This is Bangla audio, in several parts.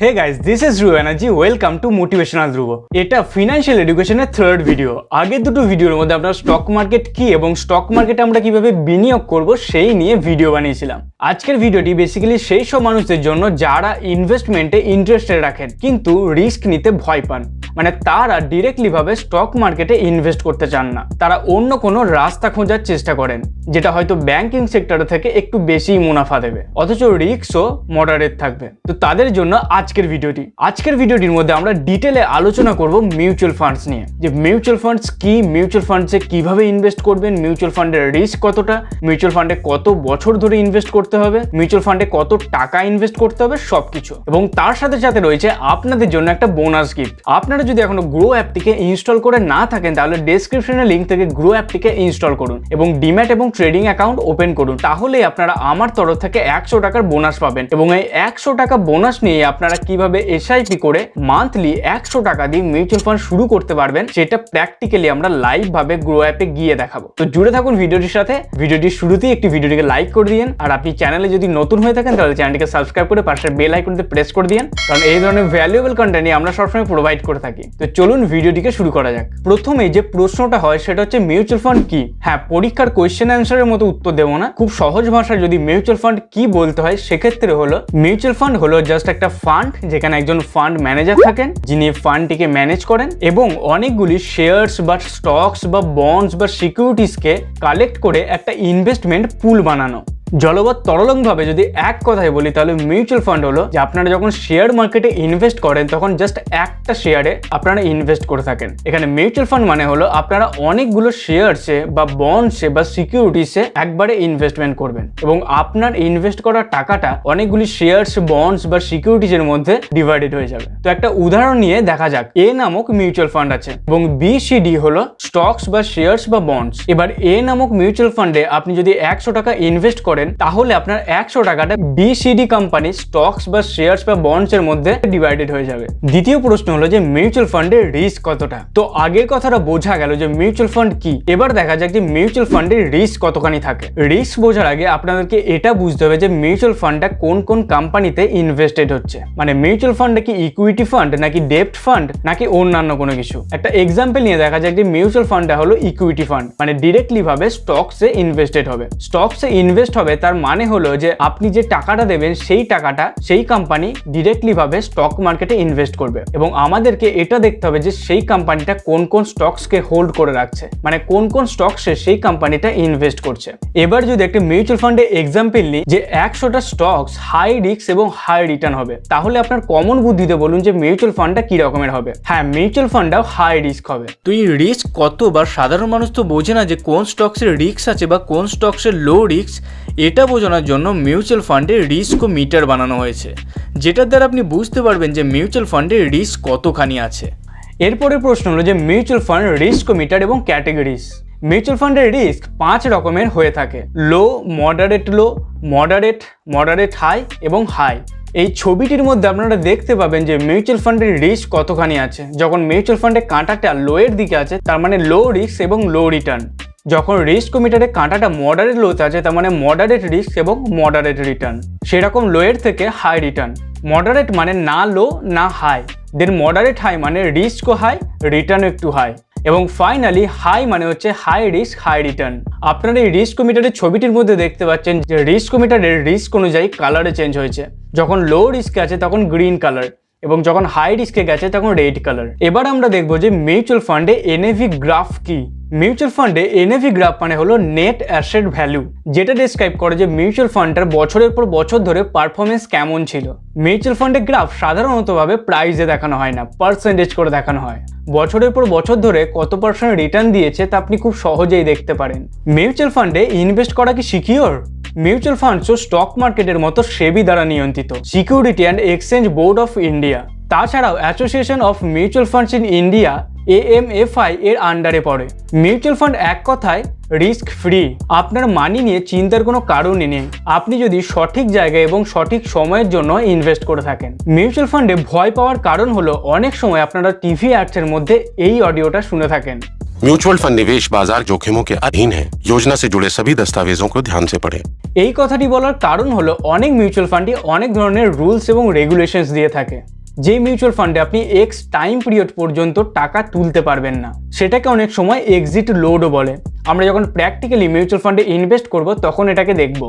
Hey guys, this is Dhruv Banerjee. Welcome to Motivational Dhruv. এটা ফিনান্সিয়াল এডুকেশনের থার্ড ভিডিও। আগের দুটো ভিডিওর মধ্যে আমরা স্টক মার্কেট কি এবং স্টক মার্কেটে আমরা কিভাবে বিনিয়োগ করব সেই নিয়ে ভিডিও বানিয়েছিলাম। আজকের ভিডিওটি বেসিক্যালি সেই সব মানুষদের জন্য যারা ইনভেস্টমেন্টে ইন্টারেস্টেড রাখেন কিন্তু রিস্ক নিতে ভয় পান। মানে তারা ডিরেক্টলি ভাবে স্টক মার্কেটে ইনভেস্ট করতে চান না, তারা অন্য কোনো রাস্তা খোঁজার চেষ্টা করেন যেটা হয়তো ব্যাংকিং সেক্টর থেকে একটু বেশি মুনাফা দেবে, অথচ রিস্কও মডারেট থাকবে। তো তাদের জন্য আজকের ভিডিওটির মধ্যে আমরা ডিটেলে আলোচনা করব মিউচুয়াল ফান্ডস নিয়ে, যে মিউচুয়াল ফান্ডস কি, মিউচুয়াল ফান্ডসে কিভাবে ইনভেস্ট করবেন, মিউচুয়াল ফান্ডের রিস্ক কতটা, মিউচুয়াল ফান্ডে কত বছর ধরে ইনভেস্ট করতে হবে, মিউচুয়াল ফান্ডে কত টাকা ইনভেস্ট করতে হবে, সবকিছু। এবং তার সাথে সাথে রয়েছে আপনাদের জন্য একটা বোনাস গিফট। আপনারা যদি এখনো গ্রো অ্যাপটিকে ইনস্টল করে না থাকেন তাহলে ডেসক্রিপশনে লিংক থেকে গ্রো অ্যাপটিকে ইনস্টল করুন এবং ডিম্যাট এবং ট্রেডিং অ্যাকাউন্ট ওপেন করুন। তাহলেই আপনারা আমার তরফ থেকে 100 টাকার বোনাস পাবেন এবং এই 100 টাকা বোনাস নিয়ে আপনারা কিভাবে এসআইপি করে মান্থলি 100 টাকা দিয়ে মিউচুয়াল ফান্ড শুরু করতে পারবেন সেটা প্র্যাকটিক্যালি আমরা লাইভ ভাবে গ্রো অ্যাপে গিয়ে দেখাবো। তো জুড়ে থাকুন ভিডিওটির সাথে। ভিডিওটির শুরুতেই একটি ভিডিওটিকে লাইক করে দিন, আর আপনি চ্যানেলে যদি নতুন হয়ে থাকেন তাহলে চ্যানেলটিকে সাবস্ক্রাইব করে পাশের বেল আইকনটি প্রেস করে দিন, কারণ এই ধরনের ভ্যালুয়েবল কন্টেন্ট আমরা সবসময় প্রোভাইড করে থাকি। তো চলুন ভিডিওটিকে শুরু করা যাক। প্রথমে যে প্রশ্নটা হয় সেটা হচ্ছে মিউচুয়াল ফান্ড কি। হ্যাঁ, পরীক্ষার কোয়েশ্চেন অ্যান্সারের মতো উত্তর দেবো না, খুব সহজ ভাষায় যদি মিউচুয়াল ফান্ড কি বলতে হয় সেক্ষেত্রে হলো মিউচুয়াল ফান্ড হলো জাস্ট একটা ফান্ড যেখানে একজন ফান্ড ম্যানেজার থাকেন যিনি ফান্ডটিকে ম্যানেজ করেন এবং অনেকগুলি শেয়ারস বা স্টকস বা বন্ডস বা সিকিউরিটিসকে কালেক্ট করে একটা ইনভেস্টমেন্ট পুল বানানো। জলবৎ তরলংভাবে যদি এক কথায় বলি তাহলে মিউচুয়াল ফান্ড হলো যে আপনারা যখন শেয়ার মার্কেটে ইনভেস্ট করেন তখন জাস্ট একটা শেয়ারে আপনারা ইনভেস্ট করে থাকেন। এখানে মিউচুয়াল ফান্ড মানে হলো আপনারা অনেকগুলো শেয়ারসে বা বন্ডসে বা সিকিউরিটিসে একবারে ইনভেস্টমেন্ট করবেন এবং আপনার ইনভেস্ট করা টাকাটা অনেকগুলি শেয়ারস, বন্ডস বা সিকিউরিটিজের মধ্যে ডিভাইডেড হয়ে যাবে। তো একটা উদাহরণ নিয়ে দেখা যাক। এ নামক মিউচুয়াল ফান্ড আছে এবং বিসিডি হলো স্টকস বা শেয়ারস বা বন্ডস। এবার এ নামক মিউচুয়াল ফান্ডে আপনি যদি 100 টাকা ইনভেস্ট করেন তাহলে আপনার 100 টাকাটা বিসিডি কোম্পানি স্টকস বা শেয়ারস বা বন্ডস এর মধ্যে ডিভাইডেড হয়ে যাবে। দ্বিতীয় প্রশ্ন হলো যে মিউচুয়াল ফান্ডের রিস্ক কতটা। তো আগের কথাটা বোঝা গেল যে মিউচুয়াল ফান্ড কি, এবার দেখা যাক যে মিউচুয়াল ফান্ডের রিস্ক কতখানি থাকে। রিস্ক বোঝার আগে আপনাদেরকে এটা বুঝতে হবে যে মিউচুয়াল ফান্ডটা কোন কোন কোম্পানিতে ইনভেস্টেড হচ্ছে। মানে মিউচুয়াল ফান্ডটা কি ইকুইটি ফান্ড নাকি ডেপ্ট ফান্ড নাকি অন্যান্য কোনো কিছু। একটা এক্সাম্পল নিয়ে দেখা যাক যে মিউচুয়াল ফান্ডটা হলো ইকুইটি ফান্ড, মানে ডিরেক্টলি ভাবে স্টকসে ইনভেস্টেড হবে। স্টকসে ইনভেস্ট হবে তার মানে হলো যে আপনি যে টাকাটা দেবেন সেই টাকাটা সেই কোম্পানি ডিরেক্টলি ভাবে স্টক মার্কেটে ইনভেস্ট করবে এবং আমাদেরকে এটা দেখতে হবে যে সেই কোম্পানিটা কোন কোন স্টকসকে হোল্ড করে রাখছে, মানে কোন কোন স্টকসে সেই কোম্পানিটা ইনভেস্ট করছে। এবার যদি একটা মিউচুয়াল ফান্ডে এক্সাম্পল নিই যে 100টা স্টকস হাই রিস্ক এবং হাই রিটার্ন হবে, তাহলে আপনার কমন বুদ্ধিতে বলুন যে মিউচুয়াল ফান্ডটা কি রকমের হবে। হ্যাঁ, মিউচুয়াল ফান্ডটাও হাই রিস্ক হবে। তো এই রিস্ক কত বা সাধারণ মানুষ তো বোঝে না যে কোন স্টকসের রিস্ক আছে বা কোন স্টকসের লো রিস্ক। এটা বোঝানোর জন্য মিউচুয়াল ফান্ডের রিস্ক ও মিটার বানানো হয়েছে, যেটার দ্বারা আপনি বুঝতে পারবেন যে মিউচুয়াল ফান্ডের রিস্ক কতখানি আছে। এরপরে প্রশ্ন হলো যে মিউচুয়াল ফান্ড রিস্ক ও মিটার এবং ক্যাটেগরিজ। মিউচুয়াল ফান্ডের রিস্ক 5 রকমের হয়ে থাকে: লো, মডারেট হাই এবং হাই। এই ছবিটির মধ্যে আপনারা দেখতে পাবেন যে মিউচুয়াল ফান্ডের রিস্ক কতখানি আছে। যখন মিউচুয়াল ফান্ডে কাঁটাটা লো এর দিকে আছে তার মানে লো রিস্ক এবং লো রিটার্ন। যখন রিস্ক মিটারে কাঁটাটা মডারেট লোতে আছে তার মানে মডারেট রিস্ক এবং মডারেট রিটার্ন। সেরকম লো এর থেকে হাই রিটার্ন। মডারেট মানে না লো না হাই, দেন মডারেট হাই মানে রিস্কও হাই, রিটার্নও একটু হাই, এবং ফাইনালি হাই মানে হচ্ছে হাই রিস্ক হাই রিটার্ন। আপনারা এই রিস্ক মিটারের ছবিটির মধ্যে দেখতে পাচ্ছেন যে রিস্ক মিটারের রিস্ক অনুযায়ী কালারে চেঞ্জ হয়েছে। যখন লো রিস্কে আছে তখন গ্রিন কালার এবং যখন হাই রিস্কে গেছে তখন রেড কালার। এবার আমরা দেখবো যে মিউচুয়াল ফান্ডে এনএভি গ্রাফ কি। মিউচুয়াল ফান্ডে এনএভি গ্রাফ মানে হলো নেট অ্যাসেট ভ্যালু, যেটা ডেসক্রাইব করে যে মিউচুয়াল ফান্ডটার বছরের পর বছর ধরে পারফরমেন্স কেমন ছিল। মিউচুয়াল ফান্ডের গ্রাফ সাধারণতভাবে প্রাইসে দেখানো হয় না, পার্সেন্টেজ করে দেখানো হয়। বছরের পর বছর ধরে কত পার্সেন্ট রিটার্ন দিয়েছে তা আপনি খুব সহজেই দেখতে পারেন। মিউচুয়াল ফান্ডে ইনভেস্ট করা কি সিকিউর? মিউচুয়াল ফান্ডসও স্টক মার্কেটের মতো সেবি দ্বারা নিয়ন্ত্রিত, security and exchange board of India. তাছাড়াও association of mutual funds in India AMFI এর আন্ডারে পড়ে। মিউচুয়াল ফান্ড এক কথায় রিস্ক ফ্রি। আপনার মানি নিয়ে চিন্তার কোনো কারণই নেই আপনি যদি সঠিক জায়গায় এবং সঠিক সময়ের জন্য ইনভেস্ট করে থাকেন। মিউচুয়াল ফান্ডে ভয় পাওয়ার কারণ হলো অনেক সময় আপনারা টিভি অ্যাডসের মধ্যে এই অডিওটা শুনে থাকেন। म्यूचुअल फंड निवेश बाजार जोखिमों के अधीन है। योजना से जुड़े सभी दस्तावेजों को ध्यान से पढ़ें। এই কথাটি বলার কারণ হলো অনেক মিউচুয়াল ফান্ডই অনেক ধরনের রুলস এবং রেগুলেশনস দিয়ে থাকে। যে মিউচুয়াল ফান্ডে আপনি এক্স টাইম পিরিয়ড পর্যন্ত টাকা তুলতে পারবেন না, সেটাকে অনেক সময় এক্সিট লোডও বলে। আমরা যখন প্র্যাকটিক্যালি মিউচুয়াল ফান্ডে ইনভেস্ট করব তখন এটাকে দেখব।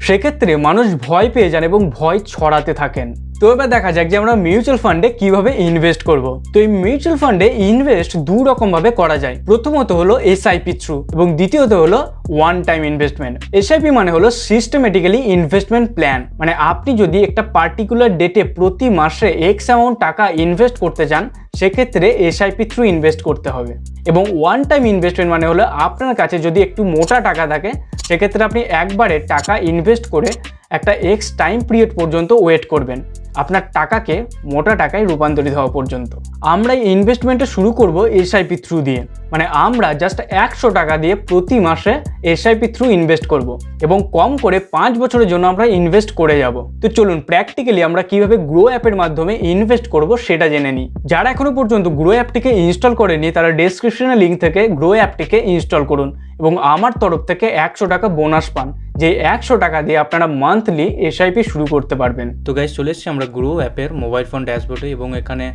সেক্ষেত্রে মানুষ ভয় পেয়ে যান এবং ভয় ছড়াতে থাকেন। তো এবার দেখা যাক যে আমরা মিউচুয়াল ফান্ডে কিভাবে ইনভেস্ট করব। তো এই মিউচুয়াল ফান্ডে ইনভেস্ট দু রকম ভাবে করা যায়। প্রথমত হলো এসআইপি থ্রু এবং দ্বিতীয়ত হলো ওয়ান টাইম ইনভেস্টমেন্ট। এসআইপি মানে হলো সিস্টেমেটিক্যালি ইনভেস্টমেন্ট প্ল্যান, মানে আপনি যদি একটা পার্টিকুলার ডেটে প্রতি মাসে এক্স অ্যামাউন্ট টাকা ইনভেস্ট করতে চান, সেক্ষেত্রে এসআইপি থ্রু ইনভেস্ট করতে হবে। এবং ওয়ান টাইম ইনভেস্টমেন্ট মানে হলো আপনার কাছে যদি একটু মোটা টাকা থাকে, সেক্ষেত্রে আপনি একবারে টাকা ইনভেস্ট করে একটা এক্স টাইম পিরিয়ড পর্যন্ত ওয়েট করবেন, আপনার টাকাকে মোটা টাকায় রূপান্তরিত হওয়া পর্যন্ত। আমরা এই ইনভেস্টমেন্টটা শুরু করব এসআইপি থ্রু দিয়ে, মানে আমরা জাস্ট 100 টাকা দিয়ে প্রতি মাসে এসআইপি থ্রু ইনভেস্ট করব এবং কম করে 5 বছরের জন্য আমরা ইনভেস্ট করে যাব। তো চলুন প্র্যাকটিক্যালি আমরা কিভাবে গ্রো অ্যাপের মাধ্যমে ইনভেস্ট করব সেটা জেনে নিই। যারা এখনো পর্যন্ত গ্রো অ্যাপটিকে ইনস্টল করেনি, তারা ডেসক্রিপশনে লিঙ্ক থেকে গ্রো অ্যাপটিকে ইনস্টল করুন এবং আমার তরফ থেকে 100 টাকা বোনাস পান, যে 100 টাকা দিয়ে আপনারা মান্থলি এসআইপি শুরু করতে পারবেন। তো গাইস, চলে এসেছি আমরা গ্রো অ্যাপের মোবাইল ফোন ড্যাশবোর্ডে এবং এখানে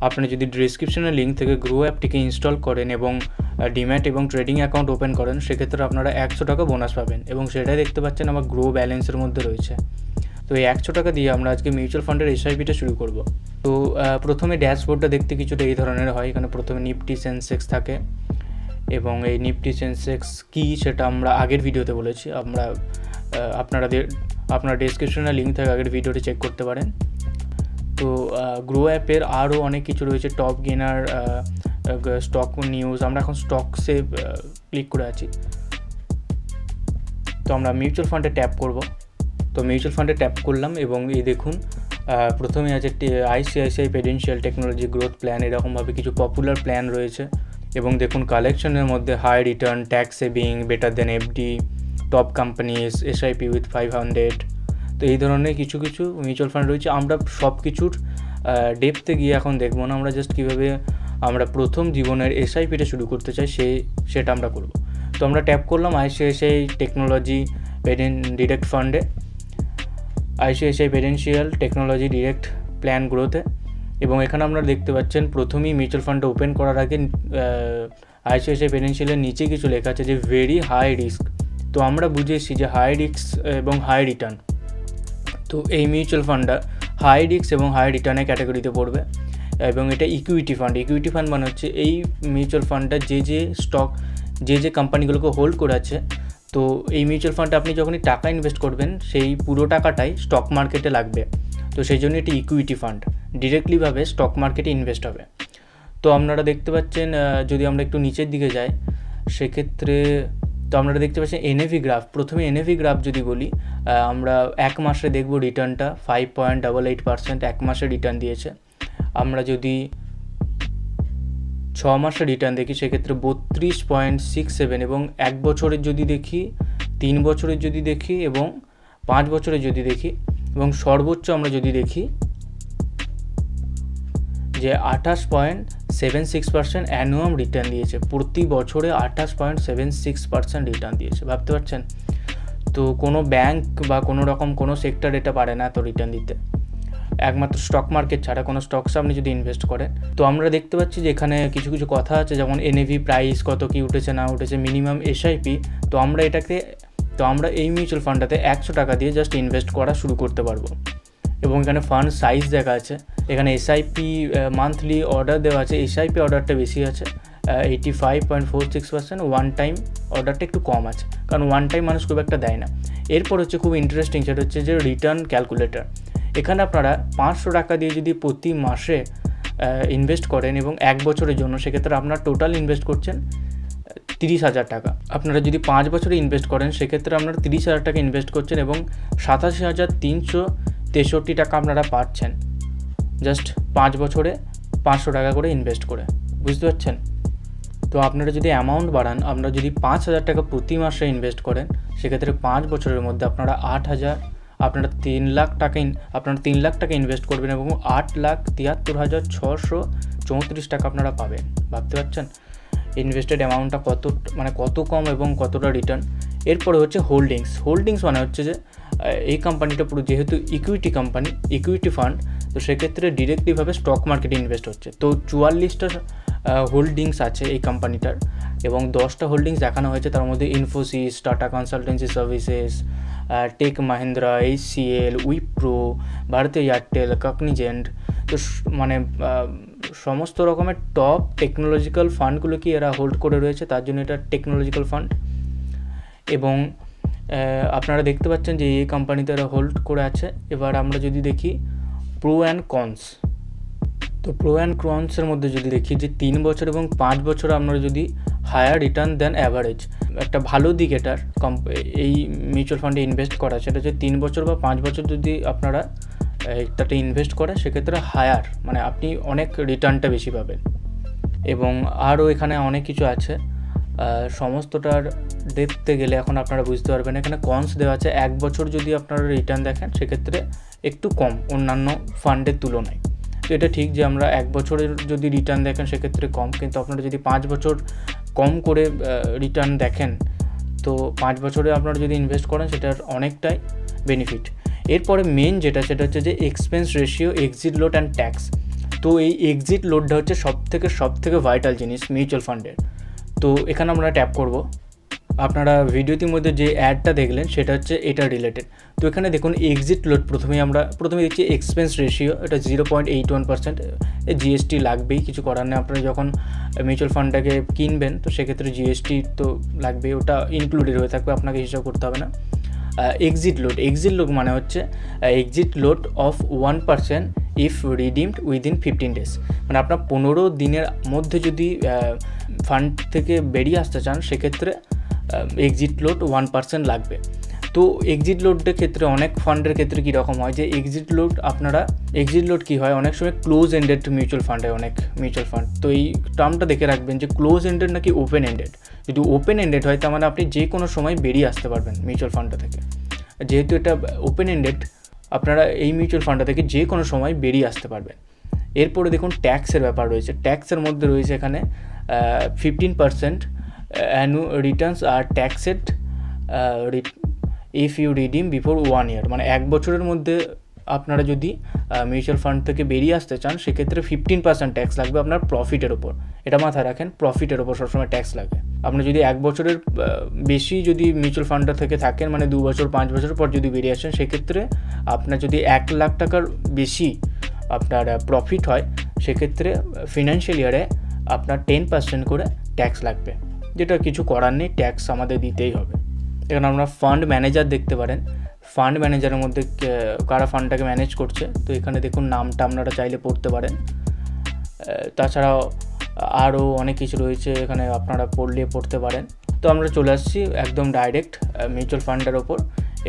আপনি যদি ডিসক্রিপশনের লিঙ্ক থেকে গ্রো অ্যাপটিকে ইনস্টল করেন এবং ডিম্যাট এবং ট্রেডিং অ্যাকাউন্ট ওপেন করেন, সেক্ষেত্রে আপনারা 100 টাকা বোনাস পাবেন এবং সেটাই দেখতে পাচ্ছেন আমার গ্রো ব্যালেন্সের মধ্যে রয়েছে। তো এই 100 টাকা দিয়ে আমরা আজকে মিউচুয়াল ফান্ডের এসআইপিটা শুরু করব। তো প্রথমে ড্যাশবোর্ডটা দেখতে কিছুটা এই ধরনের হয়। এখানে প্রথমে নিফটি সেন্সেক্স থাকে এবং এই নিফটি সেন্সেক্স কী সেটা আমরা আগের ভিডিওতে বলেছি। আপনারা ডেসক্রিপশনের লিঙ্ক থেকে আগের ভিডিওটি চেক করতে পারেন। তো গ্রো অ্যাপের আরও অনেক কিছু রয়েছে, টপ গেনার, স্টক নিউজ। আমরা এখন স্টকসে ক্লিক করে আছি। তো আমরা মিউচুয়াল ফান্ডে ট্যাপ করব। তো মিউচুয়াল ফান্ডে ট্যাপ করলাম এবং এই দেখুন প্রথমে আছে ICICI prudential technology growth plan, এরকমভাবে কিছু পপুলার প্ল্যান রয়েছে। এবং দেখুন কালেকশনের মধ্যে high return, tax saving, better than FD, top companies, SIP with 500। তো এই ধরনের কিছু কিছু মিউচুয়াল ফান্ড রয়েছে। আমরা সব কিছুর ডেপথে গিয়ে এখন দেখবো না, আমরা জাস্ট কীভাবে আমরা প্রথম জীবনের এসআইপিটা শুরু করতে চাই সেটা আমরা করব। তো আমরা ট্যাপ করলাম আইসিআইসিআই টেকনোলজি ডিরেক্ট ফান্ডে, ICICI prudential technology direct plan গ্রোথে। এবং এখানে আপনারা দেখতে পাচ্ছেন প্রথমেই মিউচুয়াল ফান্ডটা ওপেন করার আগে আইসিআইসিআই প্রুডেন্সিয়ালের নিচে কিছু লেখা আছে যে ভেরি হাই রিস্ক। তো আমরা বুঝেছি যে হাই রিস্ক এবং হাই রিটার্ন। তো এই মিউচুয়াল ফান্ডটা হাই রিস্ক এবং হাই রিটার্নের ক্যাটাগরিতে পড়বে এবং এটা ইকুইটি ফান্ড। ইকুইটি ফান্ড মানে হচ্ছে এই মিউচুয়াল ফান্ডটা যে স্টক যে কোম্পানিগুলোকে হোল্ড করে আছে, তো এই মিউচুয়াল ফান্ডে আপনি যখনই টাকা ইনভেস্ট করবেন সেই পুরো টাকাটাই স্টক মার্কেটে লাগবে। তো সেই জন্য এটি ইকুইটি ফান্ড, ডিরেক্টলিভাবে স্টক মার্কেটে ইনভেস্ট হবে। তো আপনারা দেখতে পাচ্ছেন যদি আমরা একটু নিচের দিকে যাই, সেক্ষেত্রে তো আপনারা দেখতে পাচ্ছেন এনএভি গ্রাফ। প্রথমে এনএভি গ্রাফ যদি বলি, আমরা এক মাসে দেখব রিটার্নটা 5.88% এক মাসে রিটার্ন দিয়েছে। আমরা যদি 6 মাসে রিটার্ন দেখি, সেক্ষেত্রে 32.67, এবং এক বছরের যদি দেখি, 3 বছরের যদি দেখি এবং 5 বছরের যদি দেখি, এবং সর্বোচ্চ আমরা যদি দেখি যে 28.76% অ্যানুয়াল রিটার্ন দিয়েছে। প্রতি বছরে 28.76% রিটার্ন দিয়েছে, ভাবতে পারছেন? তো কোনো ব্যাংক বা কোনো রকম কোনো সেক্টর এটা পারে না এত রিটার্ন দিতে, একমাত্র স্টক মার্কেট ছাড়া। কোনো স্টকসে আপনি যদি ইনভেস্ট করেন, তো আমরা দেখতে পাচ্ছি যে এখানে কিছু কিছু কথা আছে, যেমন এনএভি প্রাইস কত কি উঠেছে না উঠেছে, মিনিমাম এসআইপি। তো আমরা এই মিউচুয়াল ফান্ডটাতে 100 টাকা দিয়ে জাস্ট ইনভেস্ট করা শুরু করতে পারবো। এবং এখানে ফান্ড সাইজ দেখা আছে, এখানে এসআইপি মান্থলি অর্ডার দেওয়া আছে। এসআইপি অর্ডারটা বেশি আছে 85.46%, ওয়ান টাইম অর্ডারটা একটু কম আছে, কারণ ওয়ান টাইম মানুষ খুব একটা দেয় না। এরপর হচ্ছে খুব ইন্টারেস্টিং, সেটা হচ্ছে যে রিটার্ন ক্যালকুলেটর। এখানে আপনারা 500 টাকা দিয়ে যদি প্রতি মাসে ইনভেস্ট করেন এবং 1 বছরের জন্য, সেক্ষেত্রে আপনার টোটাল ইনভেস্ট করছেন 30,000 টাকা। আপনারা যদি 5 বছরে ইনভেস্ট করেন, সেক্ষেত্রে আপনারা 30,000 টাকা ইনভেস্ট করছেন এবং 87,363 টাকা আপনারা পাচ্ছেন জাস্ট 5 বছরে 500 টাকা করে ইনভেস্ট করে, বুঝতে পারছেন? তো আপনারা যদি অ্যামাউন্ট বাড়ান, আপনারা যদি 5,000 টাকা প্রতি মাসে ইনভেস্ট করেন, সেক্ষেত্রে 5 বছরের মধ্যে আপনারা 3 লাখ টাকা ইনভেস্ট করবেন এবং 8,73,634 টাকা আপনারা পাবেন, ভাবতে পারছেন? ইনভেস্টেড অ্যামাউন্টটা কত কম এবং কতটা রিটার্ন। এরপরে হচ্ছে হোল্ডিংস মানে হচ্ছে যে এই কোম্পানিটা পুরো যেহেতু ইকুইটি ফান্ড, তো সেক্ষেত্রে ডিরেক্টলিভাবে স্টক মার্কেটে ইনভেস্ট হচ্ছে। তো 44টা হোল্ডিংস আছে এই কোম্পানিটার এবং 10টা হোল্ডিংস দেখানো হয়েছে, তার মধ্যে Infosys, Tata consultancy services, tech Mahindra, HCL, Wipro, Bharti Airtel, Cognizant. তো মানে সমস্ত রকমের টপ টেকনোলজিক্যাল ফান্ডগুলোকে এরা হোল্ড করে রয়েছে, তার জন্য এটা টেকনোলজিক্যাল ফান্ড। এবং আপনারা দেখতে পাচ্ছেন যে এই কোম্পানিতে এরা হোল্ড করে আছে। এবার আমরা যদি দেখি প্রো অ্যান্ড কনস, তো প্রো অ্যান্ড কনসের মধ্যে যদি দেখি যে 3 বছর এবং 5 বছর আপনারা যদি হায়ার রিটার্ন দেন অ্যাভারেজ, একটা ভালো দিক এটার এই মিউচুয়াল ফান্ডে ইনভেস্ট করা, সেটা হচ্ছে 3 বছর বা 5 বছর যদি আপনারা এটাতে ইনভেস্ট করেন সেক্ষেত্রে হায়ার মানে আপনি অনেক রিটার্নটা বেশি পাবেন। এবং আরও এখানে অনেক কিছু আছে, সমস্তটার দেখতে গেলে এখন আপনারা বুঝতে পারবেন। এখানে কনস দেওয়া আছে 1 বছর যদি আপনারা রিটার্ন দেখেন সেক্ষেত্রে একটু কম অন্যান্য ফান্ডের তুলনায়। তো এটা ঠিক যে আমরা 1 বছরের যদি রিটার্ন দেখেন সেক্ষেত্রে কম, কিন্তু আপনারা যদি 5 বছর কম করে রিটার্ন দেখেন, তো 5 বছরে আপনারা যদি ইনভেস্ট করেন সেটার অনেকটাই বেনিফিট। এরপরে মেন যেটা সেটা হচ্ছে যে expense ratio, exit load and tax. তো এই এক্সিট লোডটা হচ্ছে সব থেকে ভাইটাল জিনিস মিউচুয়াল ফান্ডের। তো এখানে আমরা ট্যাপ করব। আপনারা ভিডিওটির মধ্যে যে অ্যাডটা দেখলেন সেটা হচ্ছে এটা রিলেটেড। তো এখানে দেখুন এক্সিট লোড, প্রথমে দেখছি এক্সপেন্স রেশিও, এটা 0.81%। জিএসটি লাগবেই, কিছু করার নেই। আপনারা যখন মিউচুয়াল ফান্ডটাকে কিনবেন তো সেক্ষেত্রে জিএসটি তো লাগবেই, ওটা ইনক্লুডেড হয়ে থাকবে, আপনাকে হিসাব করতে হবে না। এক্সিট লোড মানে হচ্ছে exit load of 1% if redeemed within 15 days। মানে আপনার 15 দিনের মধ্যে যদি ফান্ড থেকে বেরিয়ে আসতে চান সেক্ষেত্রে এক্সিট লোড 1% লাগবে। তো এক্সিট লোডের ক্ষেত্রে অনেক ফান্ডের ক্ষেত্রে কীরকম হয় যে এক্সিট লোড কী হয়, অনেক সময় ক্লোজ এন্ডেড মিউচুয়াল ফান্ড হয় অনেক মিউচুয়াল ফান্ড। তো এই টার্মটা দেখে রাখবেন যে ক্লোজ এন্ডেড নাকি ওপেন এন্ডেড। যদি ওপেন এন্ডেড হয় তার মানে আপনি যে কোনো সময় বেরিয়ে আসতে পারবেন মিউচুয়াল ফান্ডটা থেকে। যেহেতু এটা ওপেন এন্ডেড, আপনারা এই মিউচুয়াল ফান্ডটা থেকে যে কোনো সময় বেরিয়ে আসতে পারবেন। এরপরে দেখুন ট্যাক্সের ব্যাপার রয়েছে। ট্যাক্সের মধ্যে রয়েছে এখানে 15% অ্যানুয়াল রিটার্নস আর taxed if you redeem before 1 year। মানে 1 বছরের মধ্যে আপনারা যদি মিউচুয়াল ফান্ড থেকে বেরিয়ে আসতে চান সেক্ষেত্রে 15% ট্যাক্স লাগবে আপনার প্রফিটের ওপর। এটা মাথায় রাখেন, প্রফিটের ওপর সবসময় ট্যাক্স লাগে। আপনি যদি 1 বছরের বেশি যদি মিউচুয়াল ফান্ডটা থেকে থাকেন, মানে 2 বছর 5 বছর পর যদি বেরিয়ে আসেন সেক্ষেত্রে আপনার যদি 1 লাখ টাকার বেশি আপনার প্রফিট হয় সেক্ষেত্রে ফিনান্সিয়াল ইয়ারে আপনার 10% করে ট্যাক্স লাগবে, যেটা কিছু করার নেই, ট্যাক্স আমাদের দিতেই হবে। এখানে আপনারা ফান্ড ম্যানেজার দেখতে পারেন। ফান্ড ম্যানেজারের মধ্যে কারা ফান্ডটাকে ম্যানেজ করছে, তো এখানে দেখুন নামটা আপনারা চাইলে পড়তে পারেন। তাছাড়াও আরও অনেক কিছু রয়েছে এখানে, আপনারা পড়তে পারেন। তো আমরা চলে আসছি একদম ডাইরেক্ট মিউচুয়াল ফান্ডের ওপর।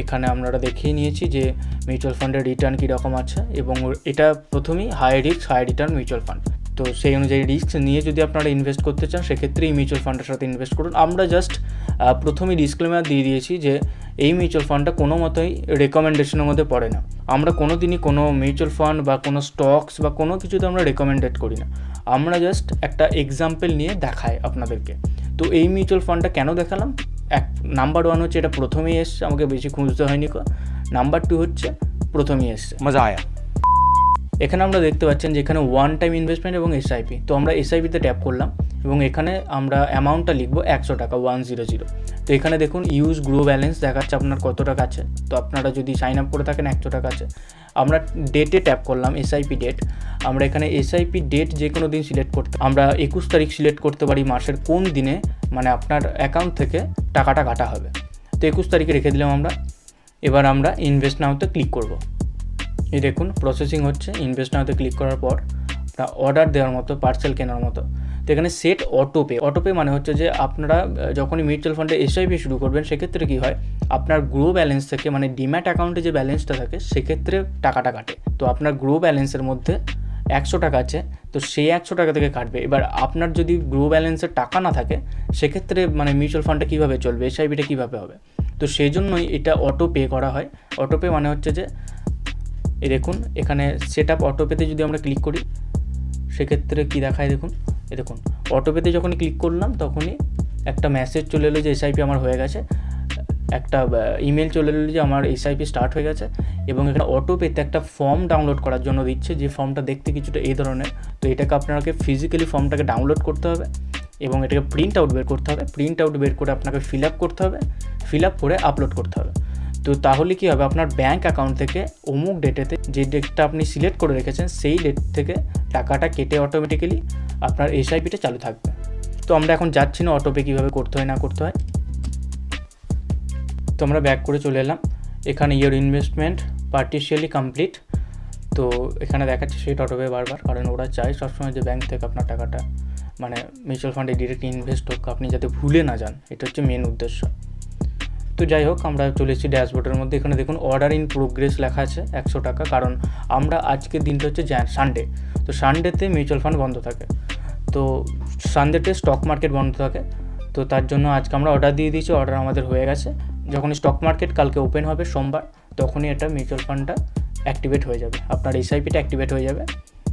এখানে আমরা দেখিয়ে নিয়েছি যে মিউচুয়াল ফান্ডের রিটার্ন কীরকম আছে এবং এটা প্রথমেই high risk high return mutual fund. তো সেই অনুযায়ী রিস্ক নিয়ে যদি আপনারা ইনভেস্ট করতে চান সেক্ষেত্রে এই মিউচুয়াল ফান্ডের সাথে ইনভেস্ট করুন। আমরা জাস্ট প্রথমেই ডিসক্লেমার দিয়ে দিয়েছি যে এই মিউচুয়াল ফান্ডটা কোনো মতোই রেকমেন্ডেশনের মধ্যে পড়ে না। আমরা কোনো দিনই কোনো মিউচুয়াল ফান্ড বা কোনো স্টকস বা কোনো কিছুতে আমরা রেকমেন্ডেড করি না। আমরা জাস্ট একটা এক্সাম্পল নিয়ে দেখাই আপনাদেরকে। তো এই মিউচুয়াল ফান্ডটা কেন দেখালাম, নাম্বার 1 হচ্ছে এটা প্রথমেই এসছে, আমাকে বেশি খুঁজতে হয়নি। নাম্বার 2 হচ্ছে প্রথমেই এসছে, মজা আয়া। এখানে আমরা দেখতে পাচ্ছেন যে এখানে 1 টাইম ইনভেস্টমেন্ট এবং এসআইপি। তো আমরা এসআইপিতে ট্যাপ করলাম এবং এখানে আমরা অ্যামাউন্টটা লিখবো 100 টাকা, 100। তো এখানে দেখুন ইউজ গ্রো ব্যালেন্স দেখাচ্ছে আপনার কত টাকা আছে। তো আপনারা যদি সাইন আপ করে থাকেন 100 টাকা আছে। আমরা ডেটে ট্যাপ করলাম, এসআইপি ডেট। আমরা এখানে এসআইপি ডেট যে কোনো দিন সিলেক্ট করতে, আমরা 21 তারিখ সিলেক্ট করতে পারি মাসের কোন দিনে মানে আপনার অ্যাকাউন্ট থেকে টাকাটা কাটা হবে। তো 21 তারিখে রেখে দিলাম আমরা। এবার আমরা ইনভেস্ট নাওতে ক্লিক করব। এই দেখুন প্রসেসিং হচ্ছে। ইনভেস্ট নাওতে ক্লিক করার পর অর্ডার দেওয়ার মতো, পার্সেল কেনার মতো। তো এখানে সেট অটোপে মানে হচ্ছে যে আপনারা যখনই মিউচুয়াল ফান্ডে এসআইপি শুরু করবেন সেক্ষেত্রে কী হয়, আপনার গ্রো ব্যালেন্স থেকে মানে ডিম্যাট অ্যাকাউন্টে যে ব্যালেন্সটা থাকে সেক্ষেত্রে টাকাটা কাটে। তো আপনার গ্রো ব্যালেন্সের মধ্যে 100 টাকা আছে, তো সেই 100 টাকা থেকে কাটবে। এবার আপনার যদি গ্রো ব্যালেন্সের টাকা না থাকে সেক্ষেত্রে মানে মিউচুয়াল ফান্ডটা কীভাবে চলবে, এসআইপিটা কীভাবে হবে। তো সেই জন্যই এটা অটো পে করা হয়। অটোপে মানে হচ্ছে যে এই দেখুন এখানে সেট আপ অটোপেতে যদি আমরা ক্লিক করি সেক্ষেত্রে কী দেখায় দেখুন, এই দেখুন অটোপেতে যখনই ক্লিক করলাম তখনই একটা মেসেজ চলে এলো যে এসআইপি আমার হয়ে গেছে, একটা ইমেল চলে এলো যে আমার এসআইপি স্টার্ট হয়ে গেছে, এবং এখানে অটোপেতে একটা ফর্ম ডাউনলোড করার জন্য দিচ্ছে, যে ফর্মটা দেখতে কিছুটা এই ধরনের। তো এটাকে আপনাকে ফিজিক্যালি ফর্মটাকে ডাউনলোড করতে হবে এবং এটাকে প্রিন্ট আউট বের করতে হবে। প্রিন্ট আউট বের করে আপনাকে ফিল আপ করতে হবে, ফিল আপ করে আপলোড করতে হবে। তো তাহলে কী হবে, আপনার ব্যাঙ্ক অ্যাকাউন্ট থেকে অমুক ডেটেতে যে ডেটটা আপনি সিলেক্ট করে রেখেছেন সেই ডেট থেকে টাকাটা কেটে অটোমেটিক্যালি আপনার এসআইপিটা চালু থাকবে। তো আমরা এখন যাচ্ছি না অটোপে কীভাবে করতে হয় না করতে হয়। তো আমরা ব্যাক করে চলে এলাম, এখানে ইয়োর ইনভেস্টমেন্ট পার্টিশিয়ালি কমপ্লিট। তো এখানে দেখাচ্ছে সেটা অটোপে বারবার, কারণ ওরা চায় সবসময় যে ব্যাঙ্ক থেকে আপনার টাকাটা মানে মিউচুয়াল ফান্ডে ডিরেক্ট ইনভেস্ট হোক, আপনি যাতে ভুলে না যান, এটা হচ্ছে মেন উদ্দেশ্য। তো যাই হোক, আমরা চলে এসেছি ড্যাশবোর্ডের মধ্যে। এখানে দেখুন অর্ডার ইন প্রোগ্রেস লেখা আছে 100 টাকা, কারণ আমরা আজকের দিনটা হচ্ছে সানডে। তো সানডেতে মিউচুয়াল ফান্ড বন্ধ থাকে, তো সানডেতে স্টক মার্কেট বন্ধ থাকে। তো তার জন্য আজকে আমরা অর্ডার দিয়ে দিয়েছি, অর্ডার আমাদের হয়ে গেছে। যখন স্টক মার্কেট কালকে ওপেন হবে সোমবার, তখনই এটা মিউচুয়াল ফান্ডটা অ্যাক্টিভেট হয়ে যাবে, আপনার এসআইপিটা অ্যাক্টিভেট হয়ে যাবে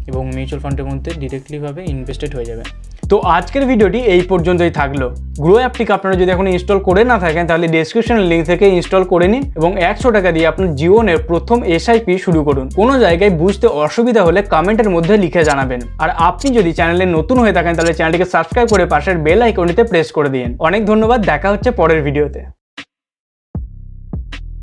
এবং মিউচুয়াল ফান্ডের মধ্যে ডিরেক্টলিভাবে ইনভেস্টেড হয়ে যাবে। তো আজকের ভিডিওটি এই পর্যন্তই থাকলো। গ্রো অ্যাপটিকে আপনারা যদি এখন ইনস্টল করে না থাকেন তাহলে ডেসক্রিপশনের লিঙ্ক থেকে ইনস্টল করে নিন এবং 100 টাকা দিয়ে আপনার জীবনের প্রথম এসআইপি শুরু করুন। কোনো জায়গায় বুঝতে অসুবিধা হলে কমেন্টের মধ্যে লিখে জানাবেন। আর আপনি যদি চ্যানেলে নতুন হয়ে থাকেন তাহলে চ্যানেলটিকে সাবস্ক্রাইব করে পাশের বেল আইকনটিতে প্রেস করে দিন। অনেক ধন্যবাদ, দেখা হচ্ছে পরের ভিডিওতে।